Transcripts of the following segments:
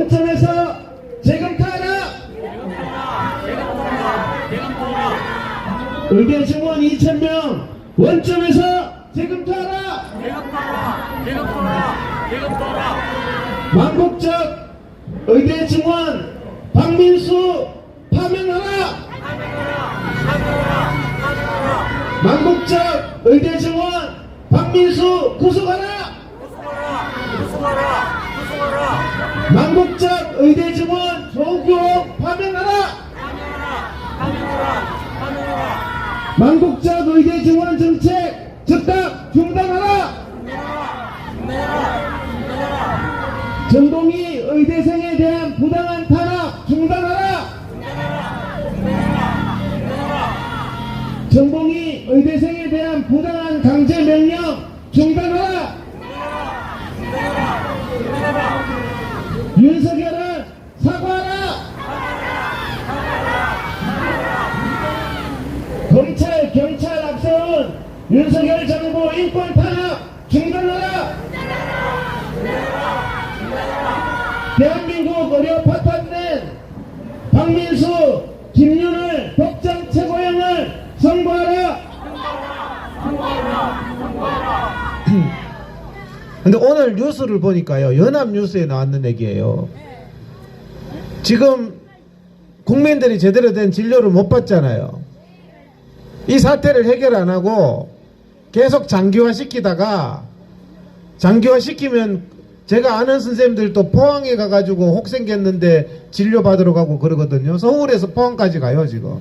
원점에서 재검토하라. 의대 증원 2,000명 원점에서 재검토하라. 망국적 의대 증원 박민수 파면하라. 망국적 의대 증원 박민수 구속하라. 망국적 의대 증원 조규옥 파면하라. 망국적 의대 증원 정책 즉각 중단하라. 전동희 의대생에 대한 부당한 탄압 중단하라. 전동희 의대생에 대한 부당한 강제 명령 중단하라. 윤석열은 사과하라. 검찰 경찰 앞세운 윤석열 정부 인권 탄압 중단하라. 대한민국 의료 파탄된 박민수, 김윤을 법정 최고형을 선고하라. 근데 오늘 뉴스를 보니까요, 연합뉴스에 나왔는 얘기예요. 지금 국민들이 제대로 된 진료를 못 받잖아요. 이 사태를 해결 안 하고 계속 장기화 시키다가, 장기화 시키면 제가 아는 선생님들도 포항에 가가지고 혹 생겼는데 진료 받으러 가고 그러거든요. 서울에서 포항까지 가요 지금.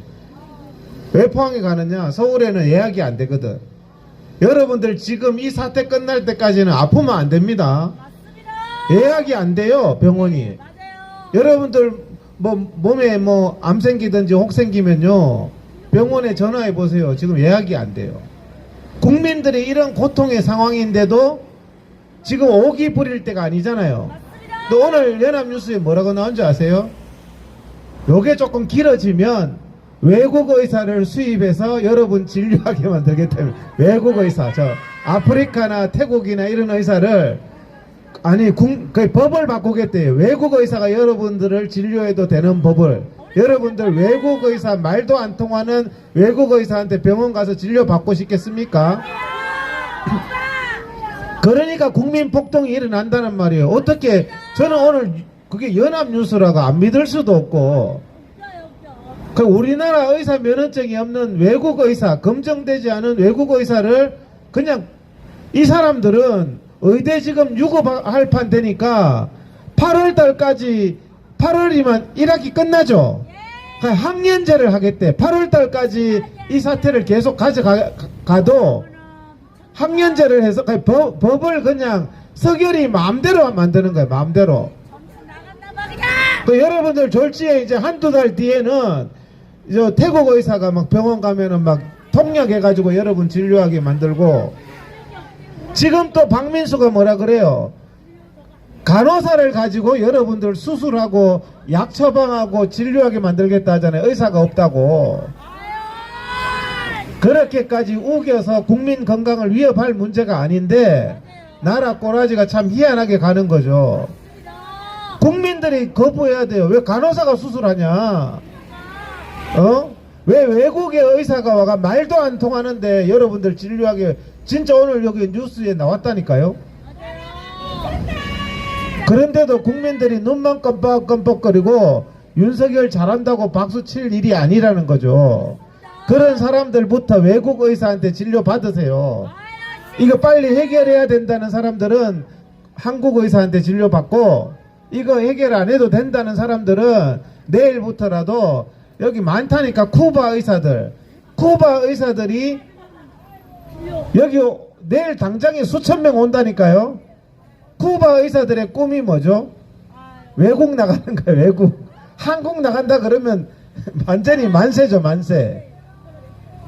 왜 포항에 가느냐? 서울에는 예약이 안 되거든. 여러분들 지금 이 사태 끝날 때까지는 아프면 안 됩니다. 예약이 안 돼요 병원이. 여러분들 뭐 몸에 뭐 암 생기든지 혹 생기면요 병원에 전화해 보세요. 지금 예약이 안 돼요. 국민들이 이런 고통의 상황인데도 지금 오기 부릴 때가 아니잖아요. 또 오늘 연합뉴스에 뭐라고 나온지 아세요? 요게 조금 길어지면 외국 의사를 수입해서 여러분 진료하게 만들겠다면, 외국 의사, 저 아프리카나 태국이나 이런 의사를, 아니 그 법을 바꾸겠대요. 외국 의사가 여러분들을 진료해도 되는 법을. 여러분들 외국 의사, 말도 안 통하는 외국 의사한테 병원 가서 진료 받고 싶겠습니까? 그러니까 국민 폭동이 일어난다는 말이에요. 어떻게, 저는 오늘 그게 연합뉴스라고 안 믿을 수도 없고, 그 우리나라 의사 면허증이 없는 외국 의사, 검증되지 않은 외국 의사를 그냥, 이 사람들은 의대 지금 유급할 판 되니까 8월 달까지, 8월이면 1학기 끝나죠. 학년제를 하겠대. 8월 달까지 이 사태를 계속 가져가도 학년제를 해서 법을 그냥 서결이 마음대로 만드는 거예요. 마음대로. 그 여러분들 졸지에 이제 한두 달 뒤에는 저 태국 의사가 막 병원 가면은 막 통역해가지고 여러분 진료하게 만들고, 지금 또 박민수가 뭐라 그래요? 간호사를 가지고 여러분들 수술하고 약 처방하고 진료하게 만들겠다 하잖아요. 의사가 없다고. 그렇게까지 우겨서 국민 건강을 위협할 문제가 아닌데 나라 꼬라지가 참 희한하게 가는 거죠. 국민들이 거부해야 돼요. 왜 간호사가 수술하냐? 왜 외국의 의사가 와가 말도 안 통하는데 여러분들 진료하게. 진짜 오늘 여기 뉴스에 나왔다니까요. 그런데도 국민들이 눈만 껌뻑껌뻑거리고 윤석열 잘한다고 박수 칠 일이 아니라는 거죠. 그런 사람들부터 외국 의사한테 진료 받으세요. 이거 빨리 해결해야 된다는 사람들은 한국 의사한테 진료 받고, 이거 해결 안 해도 된다는 사람들은 내일부터라도, 여기 많다니까 쿠바 의사들, 쿠바 의사들이 여기 내일 당장에 수천 명 온다니까요. 쿠바 의사들의 꿈이 뭐죠? 외국 나가는 거예요. 외국. 한국 나간다 그러면 완전히 만세죠. 만세.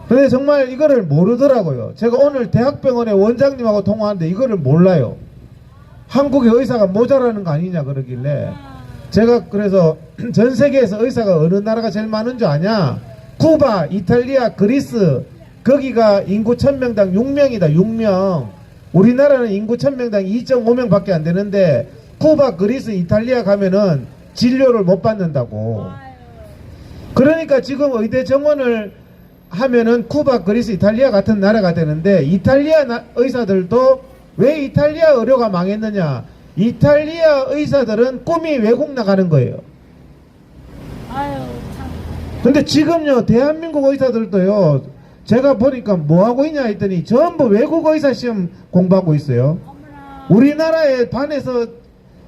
근데 정말 이거를 모르더라고요. 제가 오늘 대학병원의 원장님하고 통화하는데 이거를 몰라요. 한국의 의사가 모자라는 거 아니냐 그러길래, 제가 그래서 전 세계에서 의사가 어느 나라가 제일 많은 줄 아냐? 쿠바, 이탈리아, 그리스, 거기가 인구 1000명당 6명이다. 6명. 우리나라는 인구 1000명당 2.5명밖에 안 되는데 쿠바, 그리스, 이탈리아 가면은 진료를 못 받는다고. 그러니까 지금 의대 정원을 하면은 쿠바, 그리스, 이탈리아 같은 나라가 되는데, 이탈리아 의사들도 왜 이탈리아 의료가 망했느냐? 이탈리아 의사들은 꿈이 외국 나가는 거예요. 아유, 참. 근데 지금요, 대한민국 의사들도요, 제가 보니까 뭐 하고 있냐 했더니 전부 외국 의사 시험 공부하고 있어요. 어머나. 우리나라에 반해서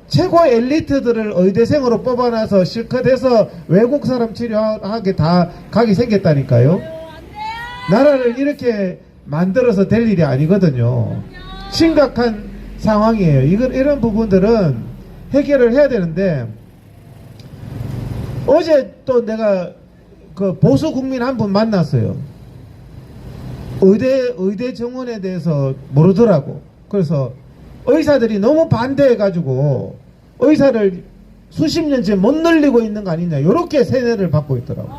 최고 엘리트들을 의대생으로 뽑아놔서 실컷 해서 외국 사람 치료하게 다 가게 생겼다니까요. 아유, 안 돼요. 나라를 이렇게 만들어서 될 일이 아니거든요. 심각한 상황이에요. 이런 부분들은 해결을 해야 되는데, 어제 또 내가 그 보수 국민 한 분 만났어요. 의대 정원에 대해서 모르더라고. 그래서 의사들이 너무 반대해가지고 의사를 수십 년째 못 늘리고 있는 거 아니냐, 요렇게 세뇌를 받고 있더라고.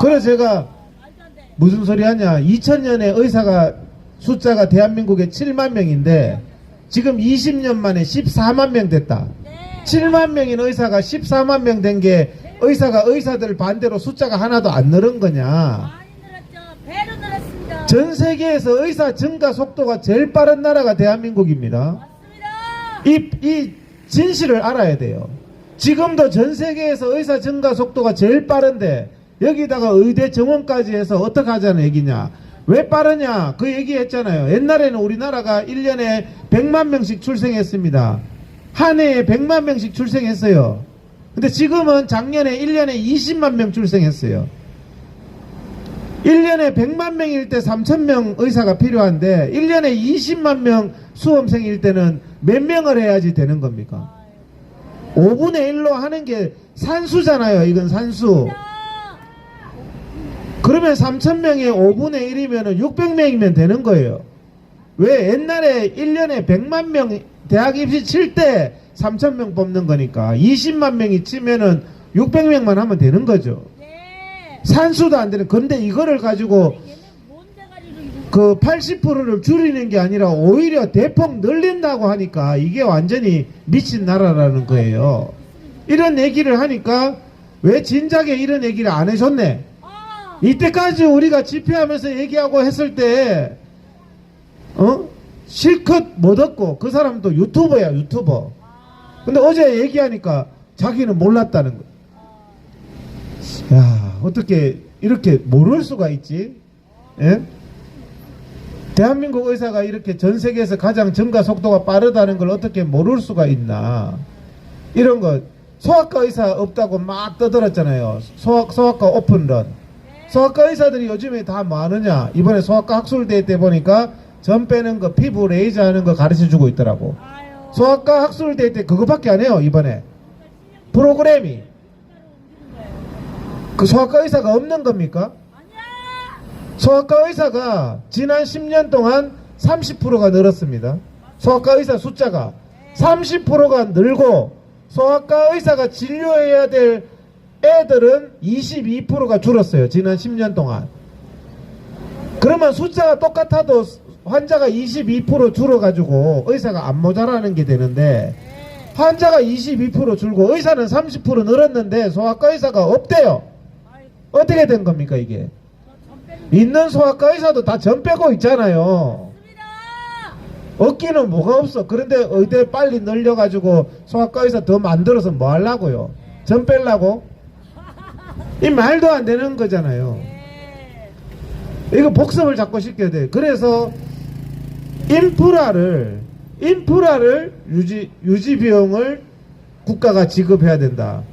그래서 제가 말도 안 돼. 무슨 소리 하냐, 2000년에 의사가 숫자가 대한민국에 7만 명인데 지금 20년 만에 14만 명 됐다. 네. 7만 명인 의사가 14만 명 된 게 의사가 의사들 반대로 숫자가 하나도 안 늘은 거냐. 많이 늘었죠. 배로 늘었습니다. 전 세계에서 의사 증가 속도가 제일 빠른 나라가 대한민국입니다. 맞습니다. 이 진실을 알아야 돼요. 지금도 전 세계에서 의사 증가 속도가 제일 빠른데 여기다가 의대 정원까지 해서 어떻게 하자는 얘기냐. 왜 빠르냐, 그 얘기 했잖아요. 옛날에는 우리나라가 1년에 100만 명씩 출생했습니다. 한 해에 100만 명씩 출생했어요. 근데 지금은 작년에 1년에 20만 명 출생했어요. 1년에 100만 명일 때 3,000명 의사가 필요한데 1년에 20만 명 수험생일 때는 몇 명을 해야지 되는 겁니까? 5분의 1로 하는 게 산수잖아요. 이건 산수. 그러면 3,000명에 5분의 1이면 600명이면 되는 거예요. 왜? 옛날에 1년에 100만 명 대학 입시 칠 때 3,000명 뽑는 거니까 20만 명이 치면은 600명만 하면 되는 거죠. 네. 산수도 안 되는. 근데 이거를 가지고 얘는 뭔 대가리로 이런 그 80%를 줄이는 게 아니라 오히려 대폭 늘린다고 하니까 이게 완전히 미친 나라라는 거예요. 이런 얘기를 하니까 왜 진작에 이런 얘기를 안 해줬네. 이때까지 우리가 집회하면서 얘기하고 했을 때 실컷 못 얻고, 그 사람도 유튜버야, 유튜버. 근데 어제 얘기하니까 자기는 몰랐다는 거. 야, 어떻게 이렇게 모를 수가 있지? 예? 대한민국 의사가 이렇게 전 세계에서 가장 증가 속도가 빠르다는 걸 어떻게 모를 수가 있나. 이런 거 소아과 의사 없다고 막 떠들었잖아요. 소아과 오픈런. 소아과 의사들이 요즘에 다 뭐 하느냐, 이번에 소아과 학술대회 때 보니까 점 빼는 거, 피부 레이저 하는 거 가르쳐 주고 있더라고. 소아과 학술대회 때 그거밖에 안 해요. 이번에 프로그램이. 그 소아과 의사가 없는 겁니까? 소아과 의사가 지난 10년 동안 30%가 늘었습니다. 소아과 의사 숫자가 30%가 늘고, 소아과 의사가 진료해야 될 애들은 22%가 줄었어요. 지난 10년 동안. 그러면 숫자가 똑같아도 환자가 22% 줄어가지고 의사가 안 모자라는 게 되는데, 환자가 22% 줄고 의사는 30% 늘었는데 소아과 의사가 없대요. 어떻게 된 겁니까 이게? 있는 소아과 의사도 다 점 빼고 있잖아요. 없기는 뭐가 없어. 그런데 의대 빨리 늘려가지고 소아과 의사 더 만들어서 뭐 하려고요? 점 빼려고? 이 말도 안 되는 거잖아요. 이거 복습을 자꾸 시켜야 돼. 그래서 인프라를 유지 비용을 국가가 지급해야 된다.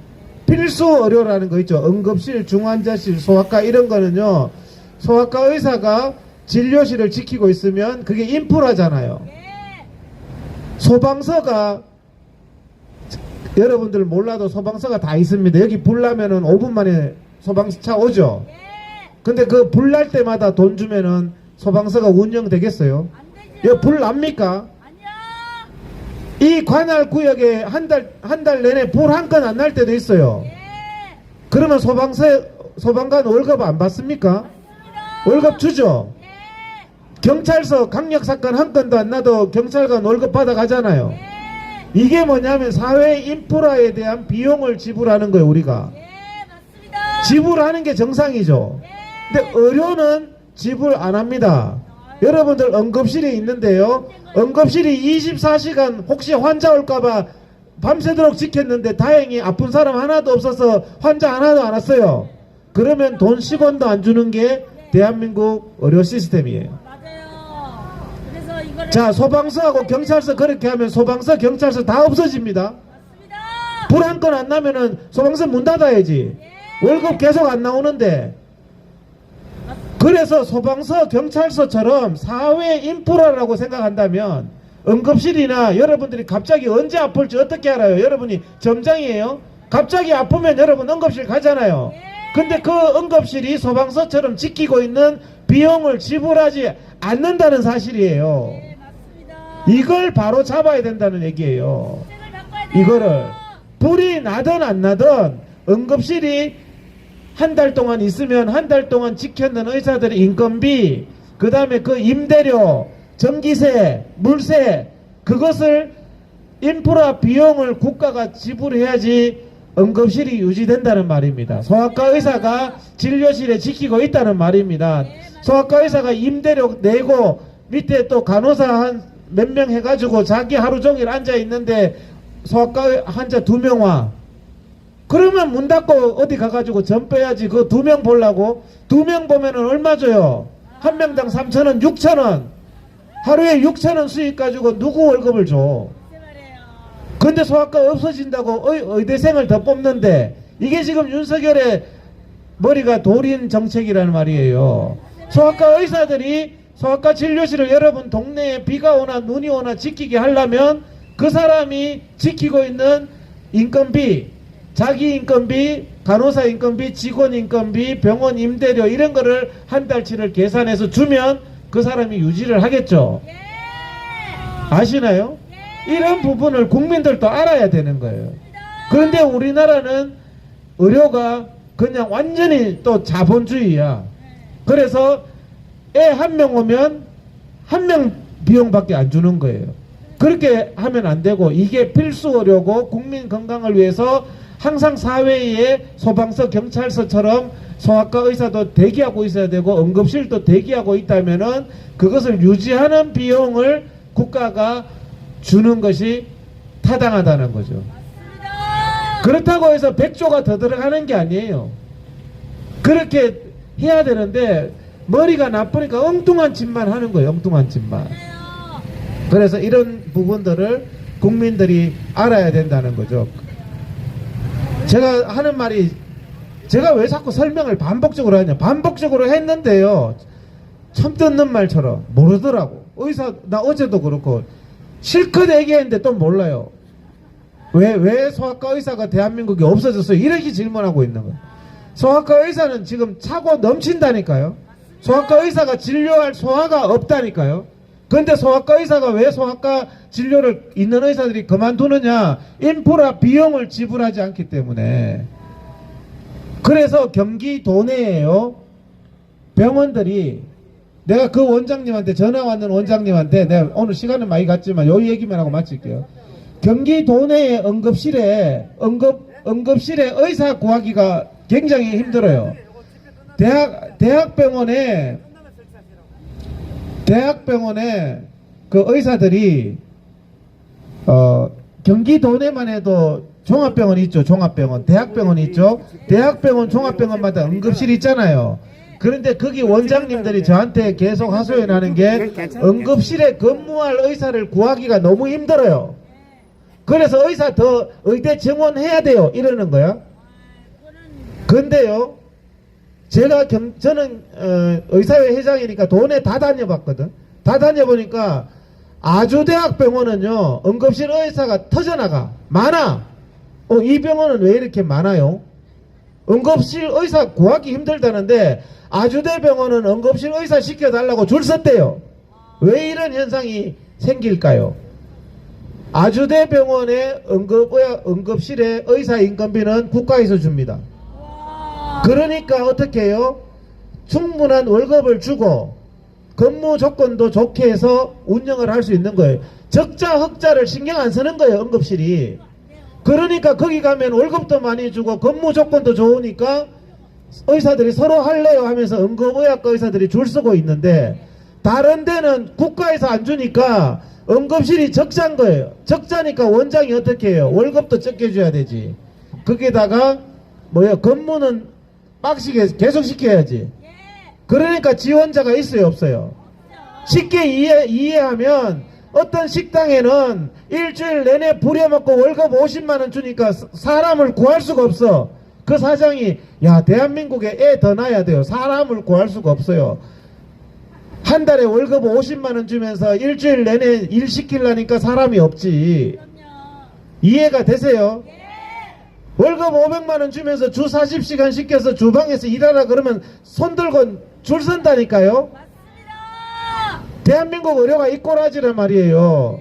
필수 의료라는 거 있죠. 응급실, 중환자실, 소아과 이런 거는요, 소아과 의사가 진료실을 지키고 있으면 그게 인프라잖아요. 소방서가, 여러분들 몰라도 소방서가 다 있습니다. 여기 불 나면은 5분 만에 소방차 오죠. 근데 그 불 날 때마다 돈 주면은 소방서가 운영되겠어요? 여기 불 납니까? 이 관할 구역에 한 달 내내 불 한 건 안 날 때도 있어요. 그러면 소방관 월급 안 받습니까? 월급 주죠. 경찰서 강력사건 한 건도 안 나도 경찰관 월급 받아가잖아요. 이게 뭐냐면 사회 인프라에 대한 비용을 지불하는 거예요, 우리가. 예, 맞습니다. 지불하는 게 정상이죠. 근데 의료는 지불 안 합니다. 여러분들 응급실이 있는데요. 응급실이 24시간 혹시 환자 올까봐 밤새도록 지켰는데 다행히 아픈 사람 하나도 없어서 환자 하나도 안 왔어요. 그러면 돈 10원도 안 주는 게 대한민국 의료 시스템이에요. 맞아요. 그래서 이거를 자, 소방서하고 경찰서 그렇게 하면 소방서, 경찰서 다 없어집니다. 맞습니다. 불 한 건 안 나면은 소방서 문 닫아야지. 월급 계속 안 나오는데. 그래서 소방서, 경찰서처럼 사회 인프라라고 생각한다면 응급실이나 여러분들이 갑자기 언제 아플지 어떻게 알아요? 여러분이 점장이에요? 갑자기 아프면 여러분 응급실 가잖아요. 근데 그 응급실이 소방서처럼 지키고 있는 비용을 지불하지 않는다는 사실이에요. 예, 맞습니다. 이걸 바로 잡아야 된다는 얘기예요. 정책을 바꿔야 돼요. 이거를 불이 나든 안 나든 응급실이 한 달 동안 있으면 한 달 동안 지켰는 의사들의 인건비, 그 다음에 그 임대료, 전기세, 물세, 그것을 인프라 비용을 국가가 지불해야지 응급실이 유지된다는 말입니다. 소아과 의사가 진료실에 지키고 있다는 말입니다. 소아과 의사가 임대료 내고 밑에 또 간호사 한 몇 명 해가지고 자기 하루 종일 앉아 있는데 소아과 환자 2명 와. 그러면 문 닫고 어디 가가지고 점 빼야지. 그 2명 보려고. 2명 보면은 얼마 줘요? 한 명당 3,000원, 6,000원. 하루에 6,000원 수익 가지고 누구 월급을 줘? 글쎄 말이에요. 근데 소아과 없어진다고 의대생을 더 뽑는데 이게 지금 윤석열의 머리가 돌인 정책이라는 말이에요. 소아과 의사들이 소아과 진료실을 여러분 동네에 비가 오나 눈이 오나 지키게 하려면 그 사람이 지키고 있는 인건비, 자기 인건비, 간호사 인건비, 직원 인건비, 병원 임대료 이런 거를 한 달치를 계산해서 주면 그 사람이 유지를 하겠죠. 예. 아시나요? 이런 부분을 국민들도 알아야 되는 거예요. 그런데 우리나라는 의료가 그냥 완전히 또 자본주의야. 그래서 애 한 명 오면 한 명 비용밖에 안 주는 거예요. 그렇게 하면 안 되고 이게 필수 의료고 국민 건강을 위해서 항상 사회에 소방서, 경찰서처럼 소아과 의사도 대기하고 있어야 되고 응급실도 대기하고 있다면은 그것을 유지하는 비용을 국가가 주는 것이 타당하다는 거죠. 맞습니다. 그렇다고 해서 100조가 더 들어가는 게 아니에요. 그렇게 해야 되는데 머리가 나쁘니까 엉뚱한 짓만 하는 거예요. 엉뚱한 짓만. 맞아요. 그래서 이런 부분들을 국민들이 알아야 된다는 거죠. 제가 하는 말이 제가 왜 자꾸 설명을 반복적으로 하냐. 반복적으로 했는데요. 처음 듣는 말처럼 모르더라고. 의사 나 어제도 그렇고 실컷 얘기했는데 또 몰라요. 왜 소아과 의사가 대한민국에 없어졌어요? 이렇게 질문하고 있는 거예요. 소아과 의사는 지금 차고 넘친다니까요. 소아과 의사가 진료할 소아가 없다니까요. 그런데 소아과 의사가 왜 소아과 진료를 있는 의사들이 그만두느냐? 인프라 비용을 지불하지 않기 때문에. 그래서 경기 도내에요. 병원들이 내가 그 원장님한테 전화 왔는 원장님한테 내가 오늘 시간은 많이 갔지만 요 얘기만 하고 마칠게요. 경기 도내의 응급실에 의사 구하기가 굉장히 힘들어요. 대학병원에 그 의사들이 경기 도내만 해도 종합병원이 있죠. 종합병원, 대학병원이 있죠. 대학병원, 종합병원마다 응급실이 있잖아요. 그런데 거기 원장님들이 저한테 계속 하소연하는 게 응급실에 근무할 의사를 구하기가 너무 힘들어요. 그래서 의사 더 의대 정원해야 돼요. 이러는 거야. 근데요, 저는 의사회 회장이니까 돈에 다 다녀봤거든. 다 다녀보니까 아주대학병원은요 응급실 의사가 터져나가 많아. 이 병원은 왜 이렇게 많아요? 응급실 의사 구하기 힘들다는데 아주대병원은 응급실 의사 시켜달라고 줄 섰대요. 왜 이런 현상이 생길까요? 아주대병원의 응급실의 의사 인건비는 국가에서 줍니다. 그러니까 어떻게 해요? 충분한 월급을 주고 근무 조건도 좋게 해서 운영을 할 수 있는 거예요. 적자 흑자를 신경 안 쓰는 거예요, 응급실이. 그러니까 거기 가면 월급도 많이 주고 근무 조건도 좋으니까 의사들이 서로 할래요 하면서 응급의학과 의사들이 줄 서고 있는데, 다른 데는 국가에서 안 주니까 응급실이 적자인 거예요. 적자니까 원장이 어떻게 해요? 월급도 적게 줘야 되지. 거기다가 근무는 빡시게 계속 시켜야지. 그러니까 지원자가 있어요, 없어요? 쉽게 이해하면 어떤 식당에는 일주일 내내 부려먹고 월급 50만원 주니까 사람을 구할 수가 없어. 그 사장이 야, 대한민국에 애 더 낳아야 돼요. 사람을 구할 수가 없어요. 한 달에 월급 50만원 주면서 일주일 내내 일 시키려니까 사람이 없지. 이해가 되세요? 월급 500만원 주면서 주 40시간 시켜서 주방에서 일하라 그러면 손들고 줄 선다니까요. 대한민국 의료가 이 꼬라지란 말이에요.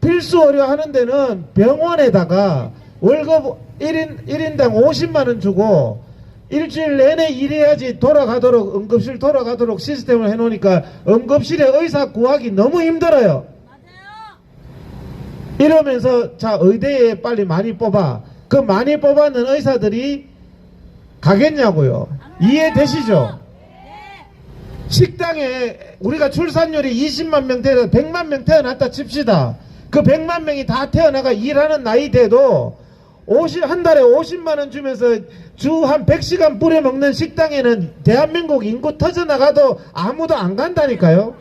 필수 의료 하는 데는 병원에다가 월급 1인당 50만원 주고 일주일 내내 일해야지 돌아가도록, 응급실 돌아가도록 시스템을 해놓으니까 응급실에 의사 구하기 너무 힘들어요. 이러면서 자, 의대에 빨리 많이 뽑아. 그 많이 뽑아는 의사들이 가겠냐고요. 이해되시죠? 식당에 우리가 출산율이 20만 명 태어나 100만 명 태어났다 칩시다. 그 100만 명이 다 태어나가 일하는 나이 돼도 한 달에 50만원 주면서 주 한 100시간 뿌려먹는 식당에는 대한민국 인구 터져나가도 아무도 안 간다니까요.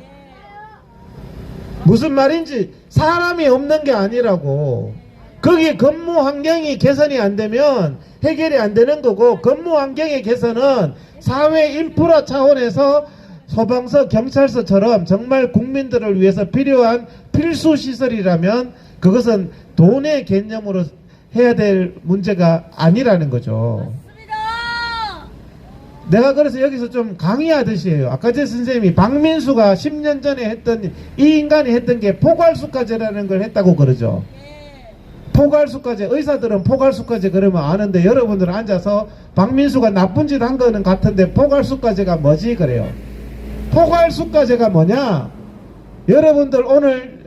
무슨 말인지, 사람이 없는 게 아니라고. 거기 근무 환경이 개선이 안 되면 해결이 안 되는 거고, 근무 환경의 개선은 사회 인프라 차원에서 소방서, 경찰서처럼 정말 국민들을 위해서 필요한 필수 시설이라면 그것은 돈의 개념으로 해야 될 문제가 아니라는 거죠. 맞습니다. 내가 그래서 여기서 좀 강의하듯이 해요. 아까 제 선생님이 박민수가 10년 전에 했던, 이 인간이 했던 게 포괄수까지라는 걸 했다고 그러죠. 포괄수까지, 의사들은 포괄수까지 그러면 아는데 여러분들은 앉아서 박민수가 나쁜 짓 한 거는 같은데 포괄수까지가 뭐지 그래요. 포괄수까지가 뭐냐? 여러분들 오늘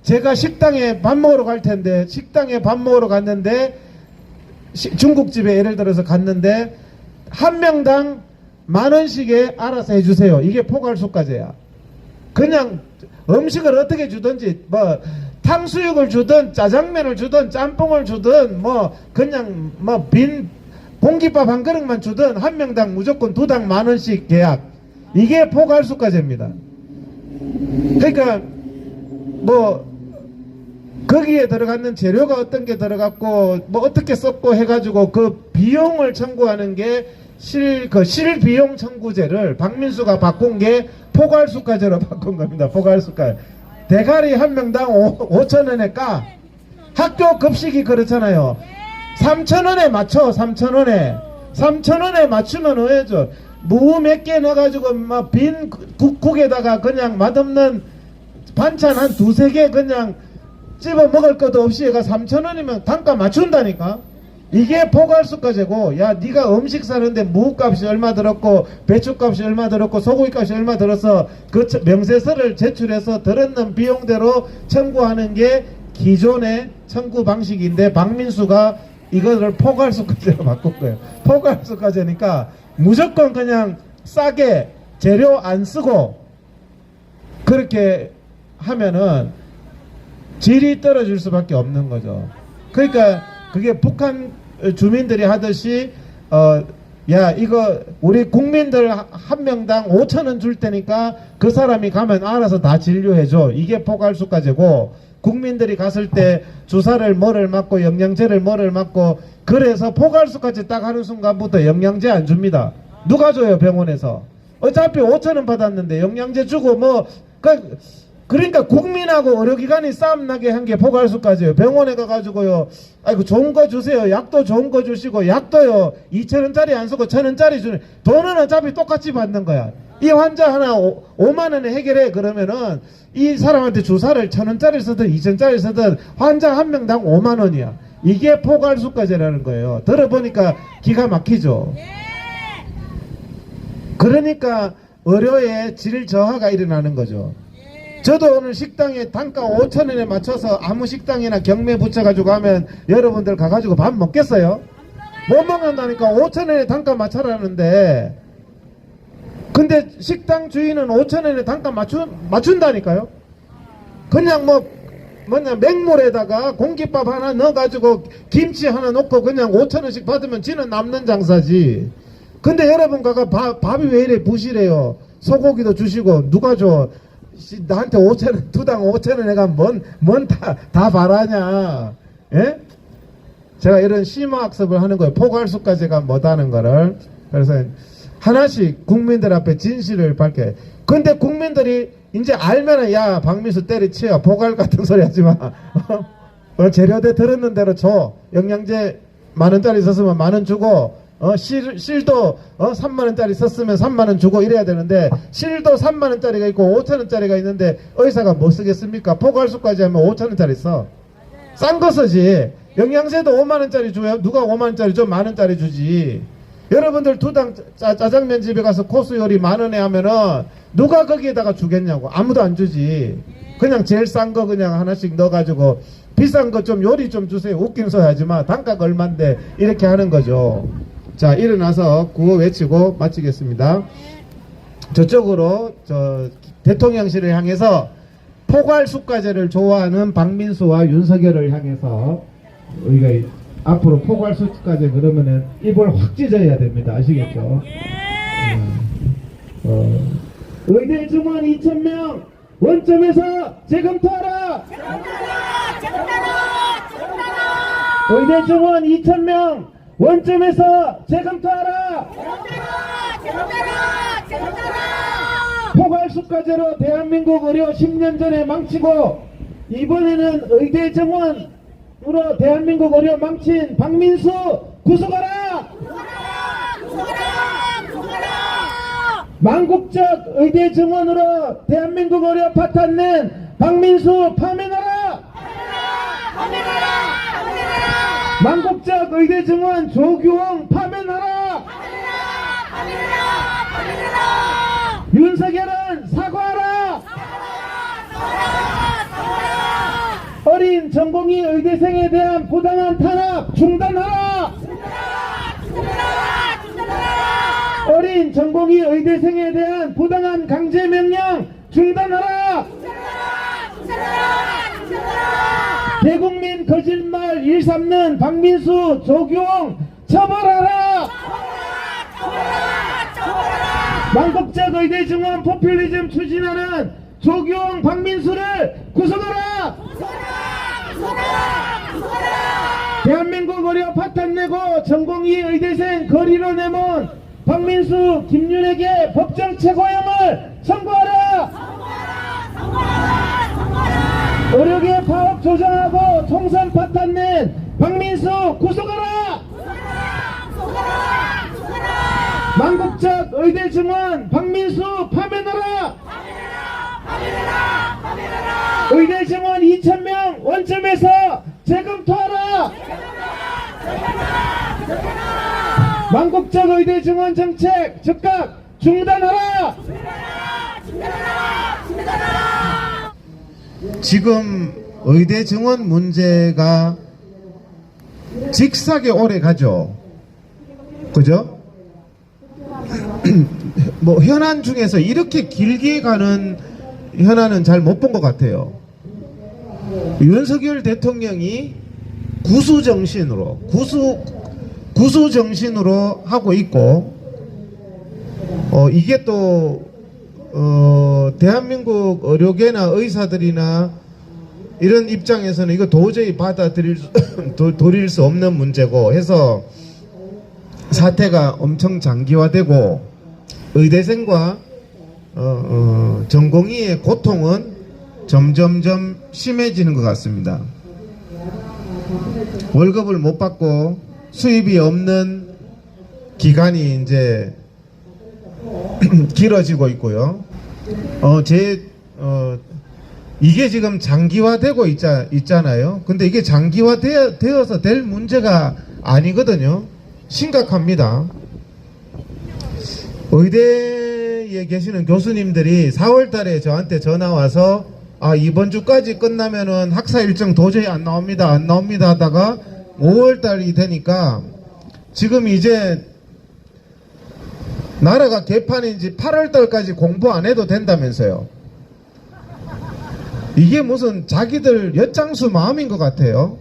제가 식당에 밥 먹으러 갈 텐데, 식당에 밥 먹으러 갔는데, 중국집에 예를 들어서 갔는데 한 명당 10,000원씩에 알아서 해주세요. 이게 포괄수까지야. 그냥 음식을 어떻게 주든지, 뭐 탕수육을 주든 짜장면을 주든 짬뽕을 주든 그냥 빈 공깃밥 한 그릇만 주든 한 명당 무조건 2당 10,000원씩 계약. 이게 포괄수까지입니다. 그러니까 거기에 들어가는 재료가 어떤 게 들어갔고 어떻게 썼고 해가지고 그 비용을 청구하는 게 실비용 청구제를 박민수가 바꾼 게 포괄수까지로 바꾼 겁니다. 포괄수까지. 대가리 한 명당 5,000원에 까. 학교 급식이 그렇잖아요. 3,000원에 맞춰. 3,000원에 맞추면 오해죠. 무 몇 개 넣어가지고 빈 국에다가 그냥 맛없는 반찬 한 2-3개 그냥 찝어 먹을 것도 없이 얘가 3,000원이면 단가 맞춘다니까. 이게 포괄수까지고, 야 네가 음식 사는데 무값이 얼마 들었고 배추값이 얼마 들었고 소고기값이 얼마 들어서 그 명세서를 제출해서 들었는 비용대로 청구하는 게 기존의 청구 방식인데, 박민수가 이거를 포괄수까지로 바꾼 거예요. 포괄수까지니까 무조건 그냥 싸게 재료 안 쓰고 그렇게 하면은 질이 떨어질 수밖에 없는 거죠. 그러니까 그게 북한 주민들이 하듯이 야 이거 우리 국민들 한 명당 5,000원 줄 테니까 그 사람이 가면 알아서 다 진료해줘. 이게 포괄수까지고, 국민들이 갔을 때 주사를 뭐를 맞고 영양제를 뭐를 맞고, 그래서 포괄수까지 딱 하는 순간부터 영양제 안 줍니다. 누가 줘요? 병원에서. 어차피 5,000원 받았는데 영양제 주고 그러니까 국민하고 의료기관이 싸움 나게 한 게 포괄수까지예요. 병원에 가가지고요, 아이고 좋은 거 주세요. 약도 좋은 거 주시고, 약도요 2,000원짜리 안 쓰고 1,000원짜리 주는, 돈은 어차피 똑같이 받는 거야. 이 환자 하나 5만원에 해결해 그러면은 이 사람한테 주사를 1,000원짜리 쓰든 2,000원짜리 쓰든 환자 한 명당 5만원이야. 이게 포괄수까지라는 거예요. 들어보니까 기가 막히죠. 그러니까 의료의 질 저하가 일어나는 거죠. 저도 오늘 식당에 단가 5,000원에 맞춰서 아무 식당이나 경매 붙여가지고 하면 여러분들 가가지고 밥 먹겠어요? 못 먹는다니까. 5,000원에 단가 맞춰라는데, 근데 식당 주인은 5,000원에 단가 맞춘다니까요. 그냥 맹물에다가 공깃밥 하나 넣어가지고 김치 하나 넣고 그냥 5,000원씩 받으면 지는 남는 장사지. 근데 여러분 밥이 왜 이래 부실해요? 소고기도 주시고 누가 줘? 나한테 5,000원, 두당 5,000원 해가 다 바라냐? 예? 제가 이런 심화학습을 하는 거예요. 포괄수까지가 못하는 거를. 그래서 하나씩 국민들 앞에 진실을 밝게. 근데 국민들이 이제 알면은, 야, 박민수 때리치워. 포괄 같은 소리 하지 마. 재료대 들었는 대로 줘. 영양제 10,000원짜리 썼으면 10,000원 주고, 실도 30,000원짜리 썼으면 30,000원 주고 이래야 되는데, 실도 30,000원짜리가 있고 5,000원짜리가 있는데 의사가 뭐 쓰겠습니까? 포괄수까지 하면 5,000원짜리 써. 싼 거 쓰지. 영양제도 50,000원짜리 줘요. 누가 50,000원짜리 줘? 10,000원짜리 주지. 여러분들 두당 짜장면 집에 가서 코스 요리 10,000원에 하면은 누가 거기에다가 주겠냐고. 아무도 안 주지. 그냥 제일 싼 거 그냥 하나씩 넣어가지고 비싼 거 좀 요리 좀 주세요. 웃긴 소리 하지마. 단가가 얼만데 이렇게 하는 거죠. 자, 일어나서 구호 외치고 마치겠습니다. 저쪽으로 대통령실을 향해서 포괄수과제를 좋아하는 박민수와 윤석열을 향해서 우리가 앞으로 포괄수까지 그러면은 입을 확 찢어야 됩니다. 아시겠죠? 의대 증원 2,000명 원점에서 재검토하라. 의대 증원 2,000명 원점에서 재검토하라. 포괄수과제로 대한민국 의료 10년 전에 망치고 이번에는 의대 정원으로 대한민국 의료 망친 박민수 구속하라! 망국적 의대 정원으로 대한민국 의료 파탄낸 박민수 파면하라! 망국적 의대 정원 조규홍 파면하라! 윤석열은 사과하라! 어린 전공의 의대생에 대한 부당한 탄압 중단하라! 어린 전공의 의대생에 대한 부당한 강제 명령 중단하라! 대국민 거짓말 일삼는 박민수 조규홍 처벌하라! 망국적 의대 증원 포퓰리즘 추진하는 조규홍 박민수를 구속하라! 대한민국 의료 파탄내고 전공의 의대생 거리로 내몬 박민수 김윤에게 법정 최고형을 선고하라! 의료계 파업 조장하고 총선 파탄낸 박민수 구속하라! 망국적 의대 증원 박민수 파면하라! 의대 증원 2,000명 원점에서 재검토하라! 망국적 의대 증원 정책 즉각 중단하라! 지금 의대 증원 문제가 직사게 오래 가죠. 그죠? 뭐 현안 중에서 이렇게 길게 가는 현안은 잘 못 본 것 같아요. 윤석열 대통령이 구수정신으로 하고 있고, 이게 또 대한민국 의료계나 의사들이나 이런 입장에서는 이거 도저히 받아들일 수 없는 문제고 해서 사태가 엄청 장기화되고 의대생과 전공의의 고통은 점점점 심해지는 것 같습니다. 월급을 못 받고 수입이 없는 기간이 이제 길어지고 있고요. 이게 지금 장기화되고 있잖아요. 근데 이게 장기화되어서 될 문제가 아니거든요. 심각합니다. 의대의 거기에 계시는 교수님들이 4월 달에 저한테 전화 와서 이번 주까지 끝나면은 학사 일정 도저히 안 나옵니다 하다가 5월 달이 되니까 지금 이제 나라가 개판인지 8월 달까지 공부 안 해도 된다면서요. 이게 무슨 자기들 엿장수 마음인 것 같아요.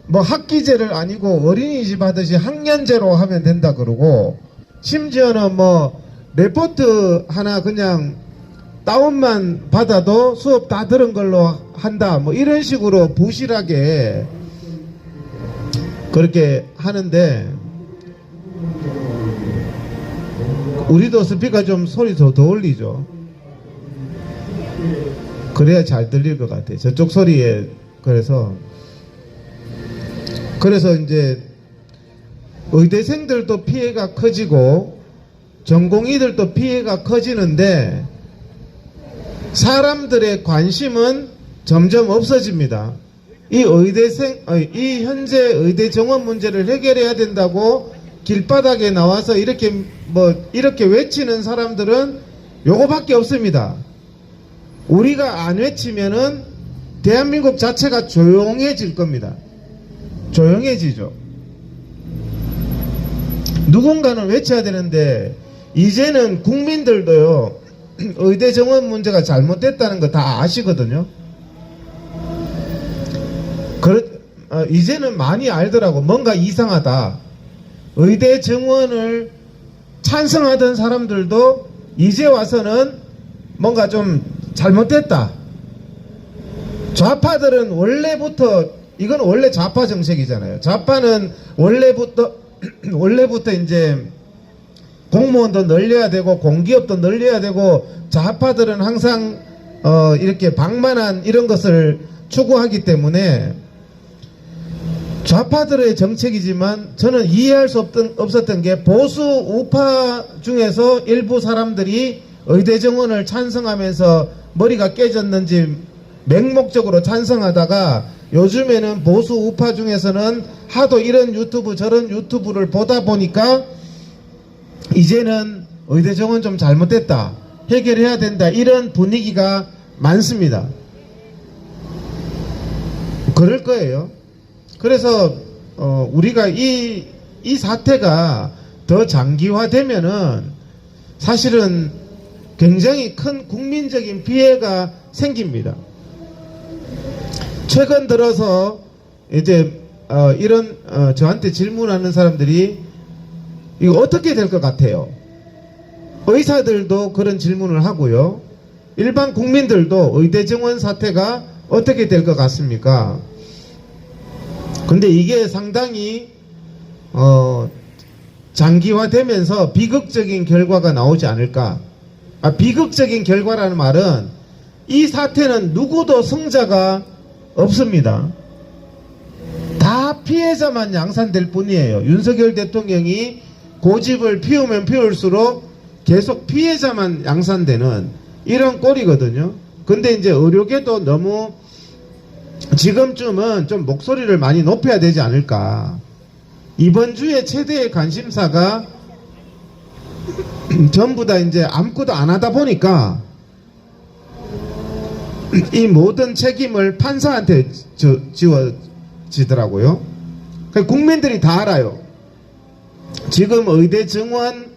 뭐 학기제를 아니고 어린이집 하듯이 학년제로 하면 된다 그러고, 심지어는 뭐 레포트 하나 그냥 다운만 받아도 수업 다 들은 걸로 한다 뭐 이런 식으로 부실하게 그렇게 하는데, 우리도 스피커 좀 소리 더 올리죠. 그래야 잘 들릴 것 같아요. 저쪽 소리에. 그래서 이제 의대생들도 피해가 커지고 전공의들도 피해가 커지는데 사람들의 관심은 점점 없어집니다. 이 현재 의대 정원 문제를 해결해야 된다고 길바닥에 나와서 이렇게 외치는 사람들은 요거밖에 없습니다. 우리가 안 외치면은 대한민국 자체가 조용해질 겁니다. 조용해지죠. 누군가는 외쳐야 되는데 이제는 국민들도요, 의대 정원 문제가 잘못됐다는 거 다 아시거든요. 이제는 많이 알더라고. 뭔가 이상하다. 의대 정원을 찬성하던 사람들도 이제 와서는 뭔가 좀 잘못됐다. 좌파들은 원래부터, 이건 원래 좌파 정책이잖아요. 좌파는 원래부터 이제 공무원도 늘려야 되고 공기업도 늘려야 되고, 좌파들은 항상 이렇게 방만한 이런 것을 추구하기 때문에 좌파들의 정책이지만 저는 이해할 수 없었던 게 보수 우파 중에서 일부 사람들이 의대 정원을 찬성하면서 머리가 깨졌는지 맹목적으로 찬성하다가 요즘에는 보수 우파 중에서는 하도 이런 유튜브 저런 유튜브를 보다 보니까 이제는 의대 정원 좀 잘못됐다, 해결해야 된다, 이런 분위기가 많습니다. 그럴 거예요. 그래서 우리가 이 사태가 더 장기화되면은 사실은 굉장히 큰 국민적인 피해가 생깁니다. 최근 들어서 이제 이런 저한테 질문하는 사람들이 이거 어떻게 될 것 같아요? 의사들도 그런 질문을 하고요. 일반 국민들도 의대 정원 사태가 어떻게 될 것 같습니까? 근데 이게 상당히 장기화되면서 비극적인 결과가 나오지 않을까. 비극적인 결과라는 말은 이 사태는 누구도 승자가 없습니다. 다 피해자만 양산될 뿐이에요. 윤석열 대통령이 고집을 피우면 피울수록 계속 피해자만 양산되는 이런 꼴이거든요. 근데 이제 의료계도 너무 지금쯤은 좀 목소리를 많이 높여야 되지 않을까. 이번 주에 최대의 관심사가 전부 다 이제 아무것도 안 하다 보니까 이 모든 책임을 판사한테 지워지더라고요. 국민들이 다 알아요. 지금 의대 정원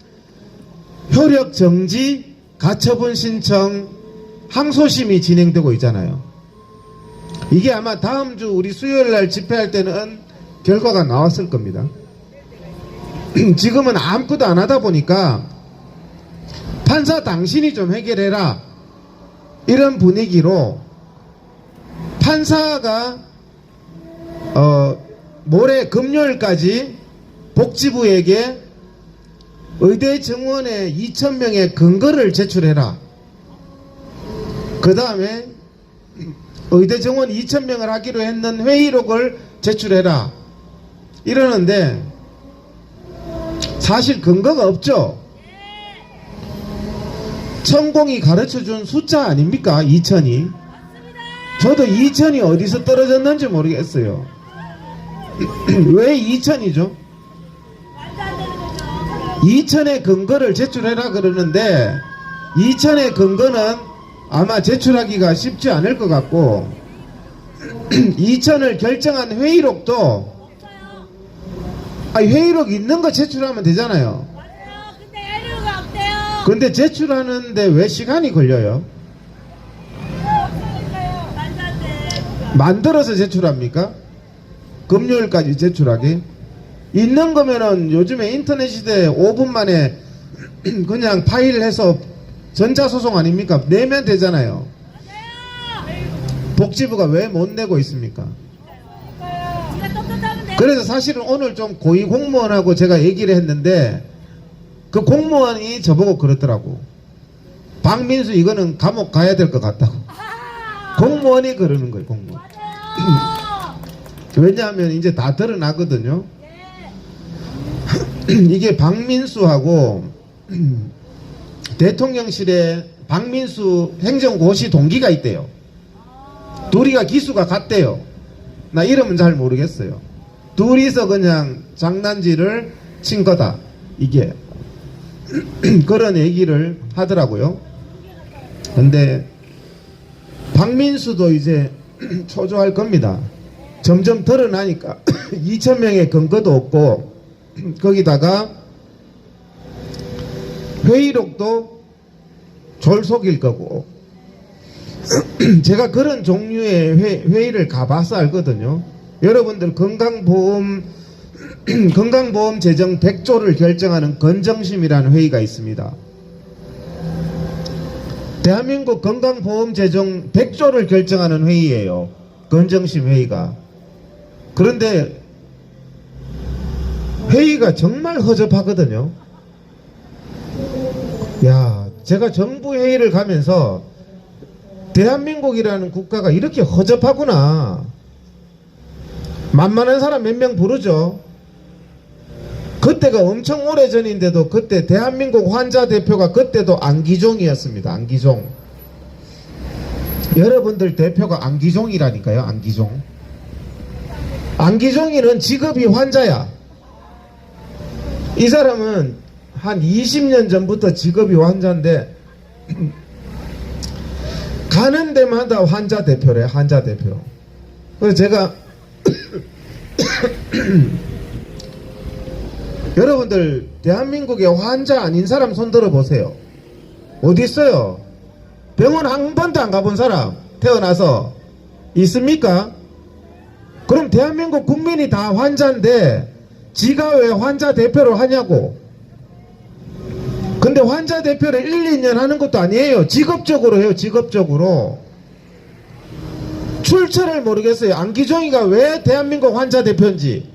효력 정지 가처분 신청 항소심이 진행되고 있잖아요. 이게 아마 다음 주 우리 수요일날 집회할 때는 결과가 나왔을 겁니다. 지금은 아무것도 안 하다 보니까 판사 당신이 좀 해결해라, 이런 분위기로 판사가 모레 금요일까지 복지부에게 의대 정원에 2,000명의 근거를 제출해라. 그 다음에 의대 정원 2,000명을 하기로 했는 회의록을 제출해라, 이러는데 사실 근거가 없죠. 천공이 가르쳐준 숫자 아닙니까? 2,000이. 저도 2,000이 어디서 떨어졌는지 모르겠어요. 왜 2,000이죠? 2,000의 근거를 제출해라 그러는데 2000의 근거는 아마 제출하기가 쉽지 않을 것 같고 2000을 결정한 회의록도 회의록 있는 거 제출하면 되잖아요. 맞아요. 근데 애료가 없대요. 근데 제출하는데 왜 시간이 걸려요? 없으니까요. 말도 안 돼. 만들어서 제출합니까? 금요일까지 제출하기? 있는 거면은 요즘에 인터넷 시대에 5분 만에 그냥 파일 해서 전자소송 아닙니까? 내면 되잖아요. 복지부가 왜 못 내고 있습니까? 네가 떳떳하면 돼. 그래서 사실은 오늘 좀 고위 공무원하고 제가 얘기를 했는데 그 공무원이 저보고 그러더라고. 박민수 이거는 감옥 가야 될 것 같다고. 공무원이 그러는 거예요. 공무원. 맞아요. 왜냐하면 이제 다 드러나거든요. 네. 이게 박민수하고 대통령실에 박민수 행정고시 동기가 있대요. 둘이가 기수가 같대요. 나 이름은 잘 모르겠어요. 둘이서 그냥 장난질을 친 거다. 이게 그런 얘기를 하더라고요. 근데 박민수도 이제 초조할 겁니다. 점점 드러나니까 2000명의 근거도 없고 거기다가 회의록도 졸속일 거고 제가 그런 종류의 회의를 가봐서 알거든요. 여러분들 건강보험 재정 100조를 결정하는 건정심이라는 회의가 있습니다. 대한민국 건강보험 재정 100조를 결정하는 회의예요. 건정심 회의가. 그런데 회의가 정말 허접하거든요. 야, 제가 정부 회의를 가면서 대한민국이라는 국가가 이렇게 허접하구나. 만만한 사람 몇 명 부르죠. 그때가 엄청 오래전인데도 그때 대한민국 환자 대표가 그때도 안기종이었습니다. 안기종. 여러분들 대표가 안기종이라니까요. 안기종. 안기종이는 직업이 환자야. 이 사람은 한 20년 전부터 직업이 환자인데 가는 데마다 환자 대표래. 환자 대표. 그래서 제가 여러분들 대한민국에 환자 아닌 사람 손 들어보세요. 어디 있어요? 병원 한 번도 안 가본 사람 태어나서 있습니까? 그럼 대한민국 국민이 다 환자인데 지가 왜 환자 대표를 하냐고. 근데 환자 대표를 1, 2년 하는 것도 아니에요. 직업적으로 해요. 직업적으로. 출처를 모르겠어요. 안기종이가 왜 대한민국 환자 대표인지,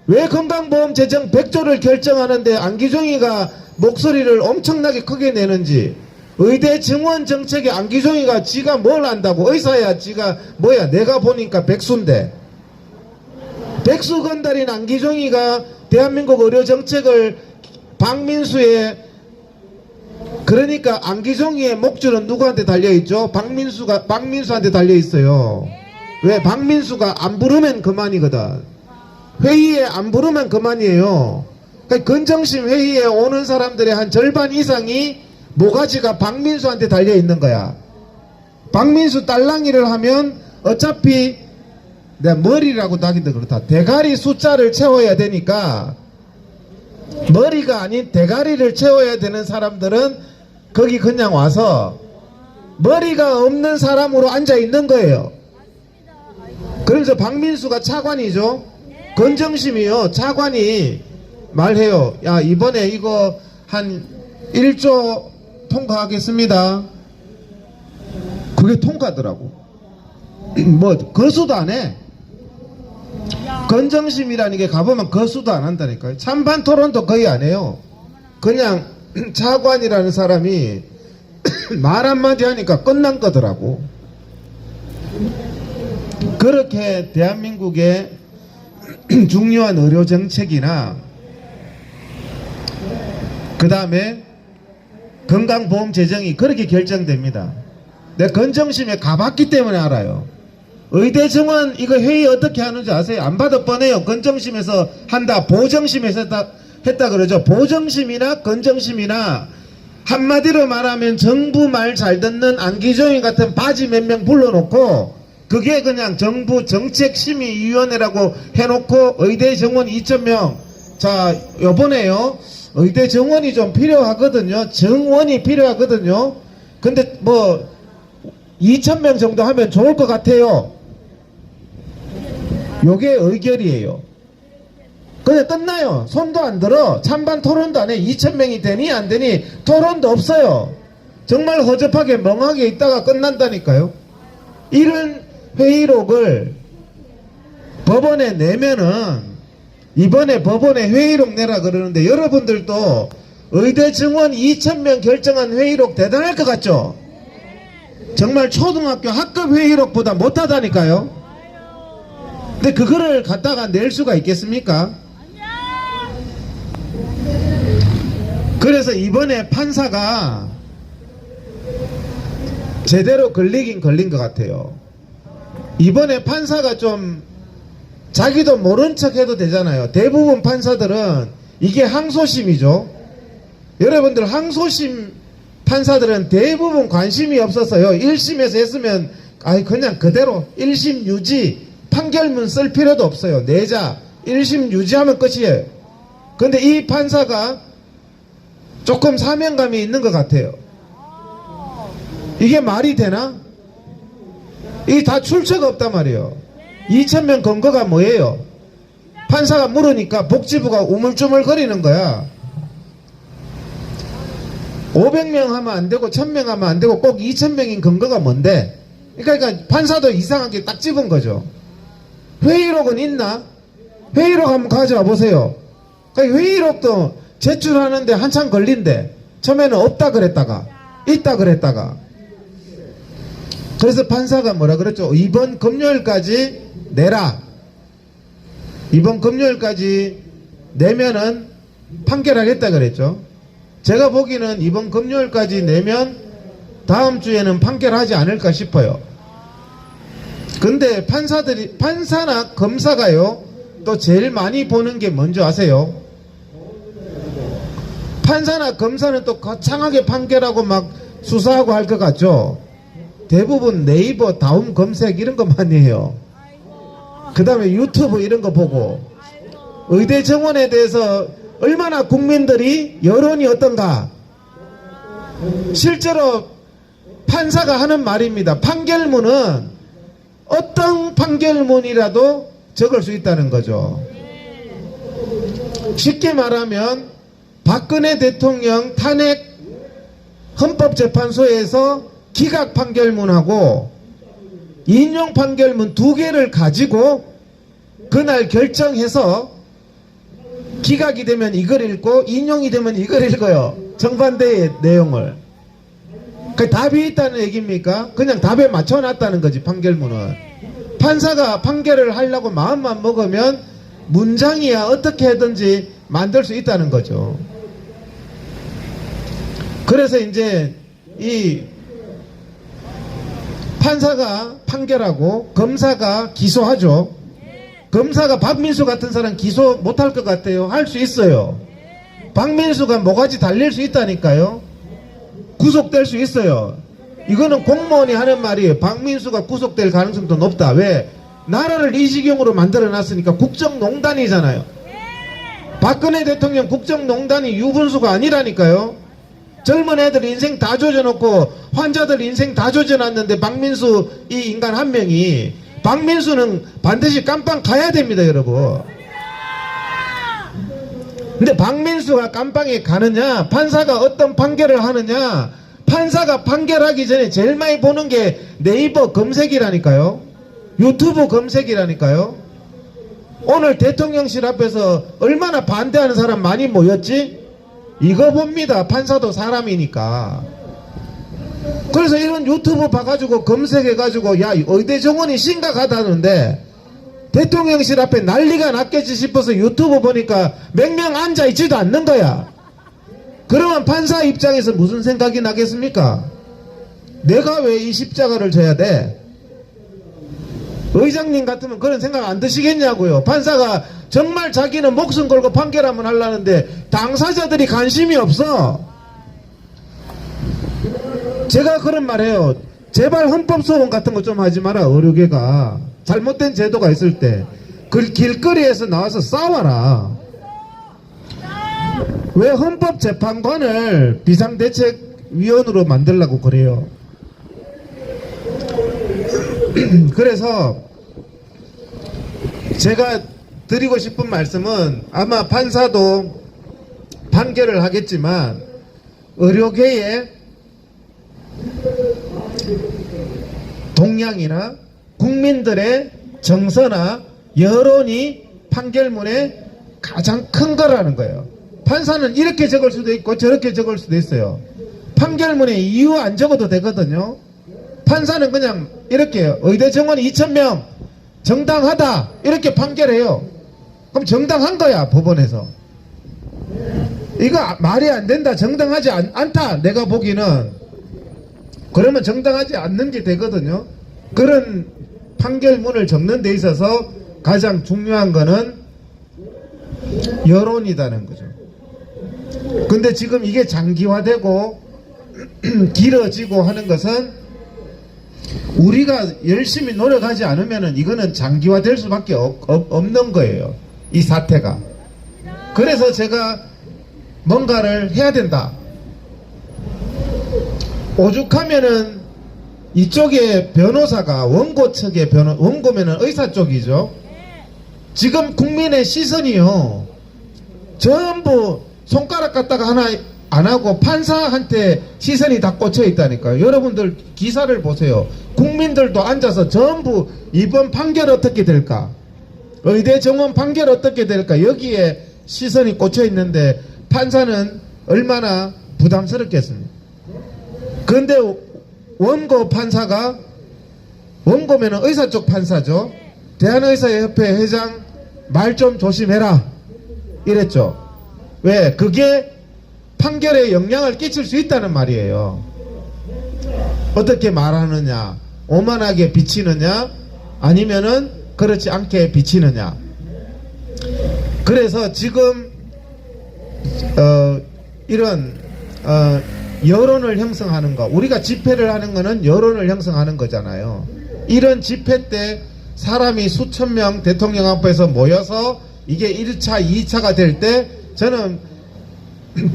왜 건강보험 재정 100조를 결정하는데 안기종이가 목소리를 엄청나게 크게 내는지, 의대 증원 정책에 안기종이가 지가 뭘 안다고. 의사야 지가 뭐야. 내가 보니까 백수인데. 백수 건달인 안기종이가 대한민국 의료 정책을 박민수의, 그러니까 안기종이의 목줄은 누구한테 달려있죠? 박민수한테 달려있어요. 왜? 박민수가 안 부르면 그만이거든. 회의에 안 부르면 그만이에요. 그러니까 건정심 회의에 오는 사람들의 한 절반 이상이 모가지가 박민수한테 달려있는 거야. 박민수 딸랑이를 하면 어차피 내가 머리라고 하기도 그렇다. 대가리 숫자를 채워야 되니까 머리가 아닌 대가리를 채워야 되는 사람들은 거기 그냥 와서 머리가 없는 사람으로 앉아 있는 거예요. 그래서 박민수가 차관이죠. 건정심이요. 차관이 말해요. 야, 이번에 이거 한 1조 통과하겠습니다. 그게 통과더라고. 뭐 거수도 안 해. 건정심이라는 게 가보면 거수도 안 한다니까요. 찬반 토론도 거의 안 해요. 그냥 차관이라는 사람이 말 한마디 하니까 끝난 거더라고. 그렇게 대한민국의 중요한 의료 정책이나 그 다음에 건강보험 재정이 그렇게 결정됩니다. 내가 건정심에 가봤기 때문에 알아요. 의대 정원 이거 회의 어떻게 하는지 아세요? 안 봐도 뻔해요. 건정심에서 한다, 보정심에서 했다 그러죠. 보정심이나 건정심이나 한마디로 말하면 정부 말 잘 듣는 안기종이 같은 바지 몇 명 불러놓고 그게 그냥 정부 정책심의위원회라고 해놓고 의대 정원 2,000명. 자, 요번에요. 의대 정원이 좀 필요하거든요. 정원이 필요하거든요. 근데 뭐 2,000명 정도 하면 좋을 것 같아요. 요게 의결이에요. 근데 끝나요. 손도 안 들어. 찬반 토론도 안 해. 2,000명이 되니 안 되니 토론도 없어요. 정말 허접하게 멍하게 있다가 끝난다니까요. 이런 회의록을 법원에 내면은 이번에 법원에 회의록 내라 그러는데 여러분들도 의대 정원 2,000명 결정한 회의록 대단할 것 같죠? 정말 초등학교 학급 회의록보다 못하다니까요. 근데 그거를 갖다가 낼 수가 있겠습니까? 그래서 이번에 판사가 제대로 걸리긴 걸린 것 같아요. 이번에 판사가 좀 자기도 모른 척 해도 되잖아요. 대부분 판사들은 이게 항소심이죠. 여러분들 항소심 판사들은 대부분 관심이 없어서요. 1심에서 했으면 그냥 그대로 1심 유지 판결문 쓸 필요도 없어요. 내자 1심 유지하면 끝이에요. 근데 이 판사가 조금 사명감이 있는 것 같아요. 이게 말이 되나? 이게 다 출처가 없단 말이에요. 2,000명 근거가 뭐예요? 판사가 물으니까 복지부가 우물쭈물 거리는 거야. 500명 하면 안 되고 1,000명 하면 안 되고 꼭 2,000명인 근거가 뭔데? 그러니까 판사도 이상하게 딱 집은 거죠. 회의록은 있나? 회의록 한번 가져와 보세요. 그러니까 회의록도 제출하는데 한참 걸린대. 처음에는 없다 그랬다가 있다 그랬다가. 그래서 판사가 뭐라 그랬죠? 이번 금요일까지 내라. 이번 금요일까지 내면은 판결하겠다 그랬죠. 제가 보기에는 이번 금요일까지 내면 다음 주에는 판결하지 않을까 싶어요. 근데 판사나 검사가요, 또 제일 많이 보는 게 뭔지 아세요? 판사나 검사는 또 거창하게 판결하고 막 수사하고 할 것 같죠? 대부분 네이버 다음 검색 이런 거 많이 해요. 그 다음에 유튜브 이런 거 보고. 의대 정원에 대해서 얼마나 국민들이 여론이 어떤가. 실제로 판사가 하는 말입니다. 판결문은 어떤 판결문이라도 적을 수 있다는 거죠. 쉽게 말하면 박근혜 대통령 탄핵 헌법재판소에서 기각 판결문하고 인용 판결문 두 개를 가지고 그날 결정해서 기각이 되면 이걸 읽고 인용이 되면 이걸 읽어요. 정반대의 내용을. 그 답이 있다는 얘기입니까? 그냥 답에 맞춰놨다는 거지. 판결문은. 판사가 판결을 하려고 마음만 먹으면 문장이야 어떻게 하든지 만들 수 있다는 거죠. 그래서 이제 이 판사가 판결하고 검사가 기소하죠. 검사가 박민수 같은 사람 기소 못할 것 같아요. 할 수 있어요. 박민수가 모가지 달릴 수 있다니까요. 구속될 수 있어요. 이거는 공무원이 하는 말이에요. 박민수가 구속될 가능성도 높다. 왜? 나라를 이 지경으로 만들어놨으니까. 국정농단이잖아요. 박근혜 대통령 국정농단이 유분수가 아니라니까요. 젊은 애들 인생 다 조져놓고 환자들 인생 다 조져놨는데 박민수 이 인간 한 명이, 박민수는 반드시 깜빵 가야 됩니다, 여러분. 근데 박민수가 깜빵에 가느냐, 판사가 어떤 판결을 하느냐, 판사가 판결하기 전에 제일 많이 보는 게 네이버 검색이라니까요. 유튜브 검색이라니까요. 오늘 대통령실 앞에서 얼마나 반대하는 사람 많이 모였지? 이거 봅니다. 판사도 사람이니까. 그래서 이런 유튜브 봐가지고 검색해가지고 야, 의대 정원이 심각하다는데 대통령실 앞에 난리가 났겠지 싶어서 유튜브 보니까 몇 명 앉아있지도 않는 거야. 그러면 판사 입장에서 무슨 생각이 나겠습니까? 내가 왜 이 십자가를 져야 돼? 의장님 같으면 그런 생각 안 드시겠냐고요. 판사가 정말 자기는 목숨 걸고 판결하면 하려는데 당사자들이 관심이 없어. 제가 그런 말해요. 제발 헌법소원 같은 거 좀 하지 마라. 의료계가 잘못된 제도가 있을 때 그 길거리에서 나와서 싸워라. 왜 헌법재판관을 비상대책위원으로 만들려고 그래요? 그래서 제가 드리고 싶은 말씀은, 아마 판사도 판결을 하겠지만 의료계의 동향이나 국민들의 정서나 여론이 판결문에 가장 큰 거라는 거예요. 판사는 이렇게 적을 수도 있고 저렇게 적을 수도 있어요. 판결문에 이유 안 적어도 되거든요. 판사는 그냥 이렇게 의대 정원 2,000명 정당하다 이렇게 판결해요. 그럼 정당한 거야, 법원에서. 이거 말이 안 된다, 정당하지 않다 내가 보기는, 그러면 정당하지 않는 게 되거든요. 그런 판결문을 적는 데 있어서 가장 중요한 거는 여론이라는 거죠. 근데 지금 이게 장기화되고 길어지고 하는 것은 우리가 열심히 노력하지 않으면 이거는 장기화될 수밖에 없는 거예요, 이 사태가. 그래서 제가 뭔가를 해야 된다. 오죽하면은 이쪽에 변호사가, 원고 측의 원고면은 의사 쪽이죠. 지금 국민의 시선이요, 전부 손가락 갖다가 하나 안 하고 판사한테 시선이 다 꽂혀 있다니까요. 여러분들 기사를 보세요. 국민들도 앉아서 전부 이번 판결 어떻게 될까, 의대 정원 판결 어떻게 될까, 여기에 시선이 꽂혀 있는데 판사는 얼마나 부담스럽겠습니까? 그런데 원고 판사가, 원고면은 의사 쪽 판사죠. 대한의사협회 회장 말 좀 조심해라 이랬죠. 왜? 그게 판결에 영향을 끼칠 수 있다는 말이에요. 어떻게 말하느냐, 오만하게 비치느냐 아니면은 그렇지 않게 비치느냐. 그래서 지금 이런 여론을 형성하는 거, 우리가 집회를 하는 거는 여론을 형성하는 거잖아요. 이런 집회 때 사람이 수천 명 대통령 앞에서 모여서 이게 1차, 2차가 될 때 저는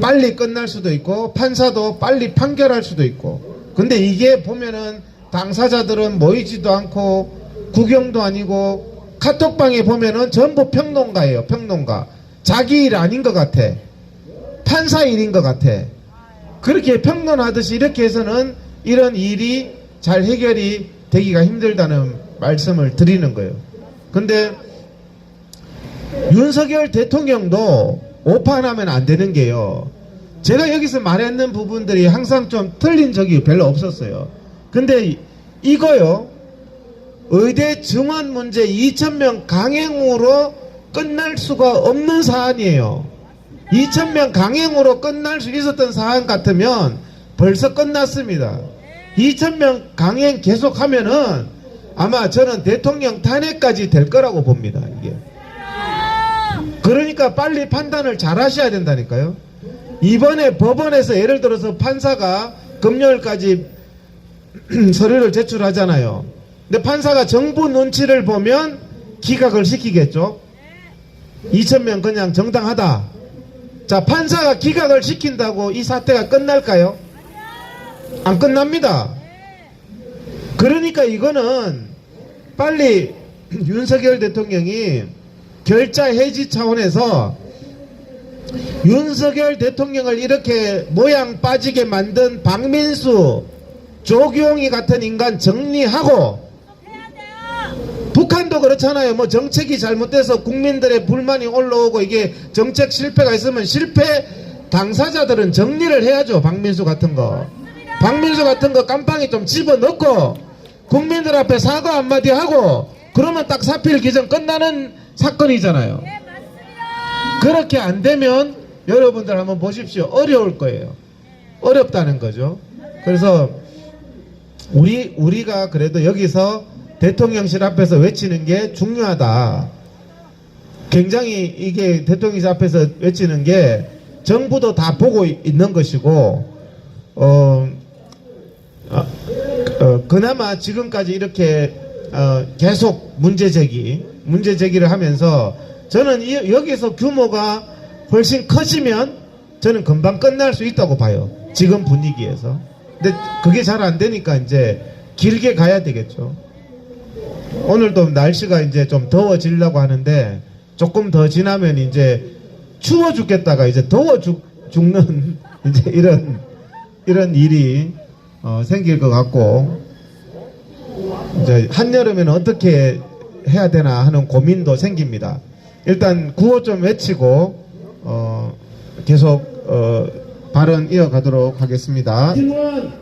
빨리 끝날 수도 있고 판사도 빨리 판결할 수도 있고, 근데 이게 보면은 당사자들은 모이지도 않고 구경도 아니고 카톡방에 보면은 전부 평론가예요. 평론가. 자기 일 아닌 것 같아. 판사 일인 것 같아. 그렇게 평론하듯이 이렇게 해서는 이런 일이 잘 해결이 되기가 힘들다는 말씀을 드리는 거예요. 근데 윤석열 대통령도 오판하면 안 되는 게요, 제가 여기서 말했는 부분들이 항상 좀 틀린 적이 별로 없었어요. 근데 이거요, 의대 증원 문제 2,000명 강행으로 끝날 수가 없는 사안이에요. 2,000명 강행으로 끝날 수 있었던 사안 같으면 벌써 끝났습니다. 2,000명 강행 계속하면은 아마 저는 대통령 탄핵까지 될 거라고 봅니다, 이게. 그러니까 빨리 판단을 잘 하셔야 된다니까요. 이번에 법원에서 예를 들어서 판사가 금요일까지 서류를 제출하잖아요. 근데 판사가 정부 눈치를 보면 기각을 시키겠죠. 2,000명 그냥 정당하다. 자, 판사가 기각을 시킨다고 이 사태가 끝날까요? 안 끝납니다. 그러니까 이거는 빨리 윤석열 대통령이 결자 해지 차원에서 윤석열 대통령을 이렇게 모양 빠지게 만든 박민수, 조규용이 같은 인간 정리하고, 북한도 그렇잖아요. 뭐 정책이 잘못돼서 국민들의 불만이 올라오고 이게 정책 실패가 있으면 실패 당사자들은 정리를 해야죠. 박민수 같은 거. 박민수 같은 거 깜빵에 좀 집어넣고 국민들 앞에 사과 한마디 하고 그러면 딱 사필 기정 끝나는 사건이잖아요. 그렇게 안 되면 여러분들 한번 보십시오. 어려울 거예요. 어렵다는 거죠. 그래서 우리가 그래도 여기서 대통령실 앞에서 외치는 게 중요하다. 굉장히 이게 대통령실 앞에서 외치는 게 정부도 다 보고 있는 것이고, 그나마 지금까지 이렇게 계속 문제 제기를 하면서 저는 여기서 규모가 훨씬 커지면 저는 금방 끝날 수 있다고 봐요. 지금 분위기에서. 근데 그게 잘 안 되니까 이제 길게 가야 되겠죠. 오늘도 날씨가 이제 좀 더워지려고 하는데 조금 더 지나면 이제 추워 죽겠다가 이제 더워 죽는 이제 이런 일이 생길 것 같고, 이제 한여름에는 어떻게 해야 되나 하는 고민도 생깁니다. 일단 구호 좀 외치고 계속 발언 이어가도록 하겠습니다. 증원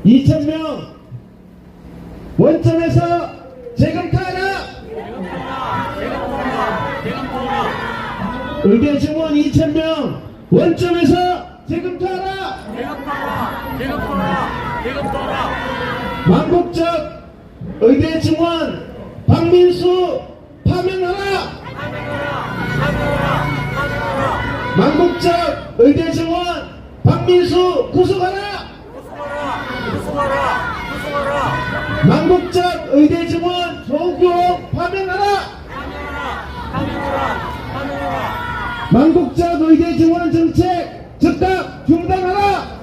2,000명 원점에서 재검토하라. 의대 증원 2,000명 원점에서 재검토하라. 망국적 의대 증원 박민수 파면하라. 망국적 의대 증원 박민수 구속하라. 망국적 의대 증원 조규홍 파면하라. 망국적 의대 증원 정책 즉각 중단하라.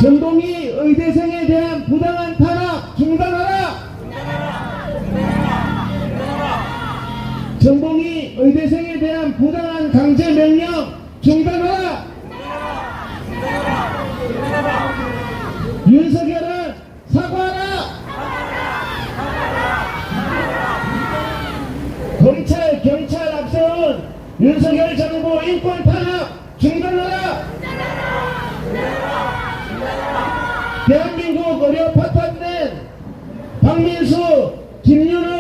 전동희 의대생에 대한 부당한 탄압 중단하라. 전동희 의대생에 대한 부당한 강제 명령 중단하라. 윤석열은 사과하라. 검찰 경찰 앞세운 윤석열 정부 인권 탄압 중단하라. 대한민국 의료 파탄된 박민수, 김윤호